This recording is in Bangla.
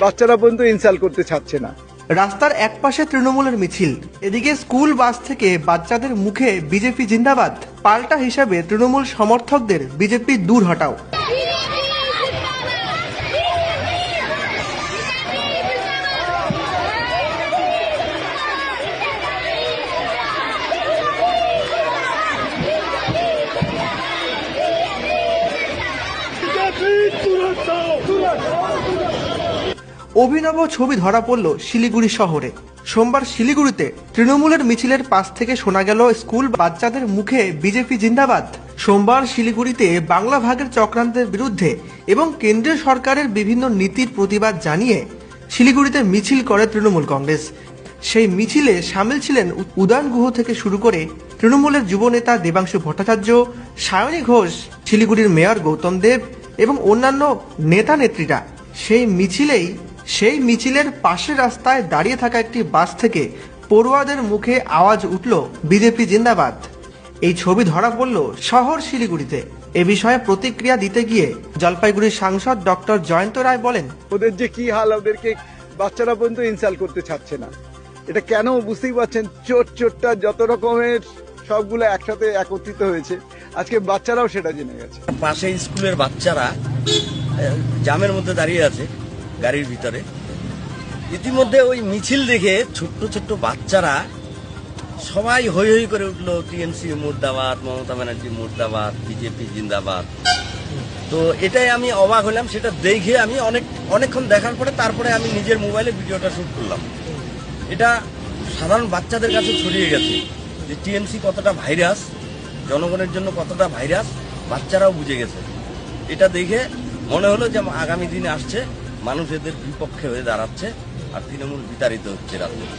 বাচ্চারা পর্যন্ত ইনসাল্ট করতে ছাড়ছে না। রাস্তার একপাশে তৃণমূলের মিছিল, এদিকে স্কুল বাস থেকে বাচ্চাদের মুখে বিজেপি জিন্দাবাদ। পাল্টা হিসাবে তৃণমূল সমর্থকদের বিজেপি দূর হটাও। অভিনব ছবি ধরা পড়ল শিলিগুড়ি শহরে। সোমবার শিলিগুড়িতে তৃণমূলের মিছিলের পাশ থেকে শোনা গেল স্কুল বাচ্চাদের মুখে বিজেপি জিন্দাবাদ। সোমবার শিলিগুড়িতে বাংলা ভাগের চক্রান্তের বিরুদ্ধে এবং কেন্দ্রীয় সরকারের বিভিন্ন নীতির প্রতিবাদ জানিয়ে শিলিগুড়িতে মিছিল করে তৃণমূল কংগ্রেস। সেই মিছিলে সামিল ছিলেন উদয়ন গুহ থেকে শুরু করে তৃণমূলের যুবনেতা দেবাংশু ভট্টাচার্য, সায়নী ঘোষ, শিলিগুড়ির মেয়র গৌতম দেব এবং অন্যান্য নেতা নেত্রীরা। সেই মিছিলের পাশের রাস্তায় দাঁড়িয়ে থাকা একটি বাস থেকে পড়ুয়াদের মুখে আওয়াজ উঠল বিজেপি জিন্দাবাদ। এই ছবি ধরা পড়ল শহর শিলিগুড়িতে। এ বিষয়ে প্রতিক্রিয়া দিতে গিয়ে জলপাইগুড়ির সাংসদ ডক্টর জয়ন্ত রায় বলেন, ওদের যে কি হাল, ওদেরকে বাচ্চারা পর্যন্ত ইনসাল্ট করতে ছাড়ছে না। এটা কেন বুঝতেই পারছেন, চোটটা যত রকমের সবগুলো একসাথে একত্রিত হয়েছে, আজকে বাচ্চারাও সেটা জেনে গেছে। পাশে স্কুলের বাচ্চারা জামের মধ্যে দাঁড়িয়ে আছে গাড়ির ভিতরে। ইতিমধ্যে ওই মিছিল দেখে ছোট্ট ছোট্ট বাচ্চারা সবাই হই হই করে উঠলো, টিএমসি মুর্দাবাদ, মমতা ব্যানার্জি মুর্দাবাদ, বিজেপি জিন্দাবাদ। তো এটাই আমি অবাক হলাম। সেটা দেখে আমি অনেকক্ষণ দেখার পরে তারপরে আমি নিজের মোবাইলে ভিডিওটা শুট করলাম। এটা সাধারণ বাচ্চাদের কাছে ছড়িয়ে গেছে যে টিএমসি কতটা ভাইরাস, জনগণের জন্য কতটা ভাইরাস, বাচ্চারাও বুঝে গেছে। এটা দেখে মনে হলো যে আগামী দিনে আসছে মানুষ এদের বিপক্ষে হয়ে দাঁড়াচ্ছে আর তৃণমূল বিতাড়িত হচ্ছে রাজনীতি।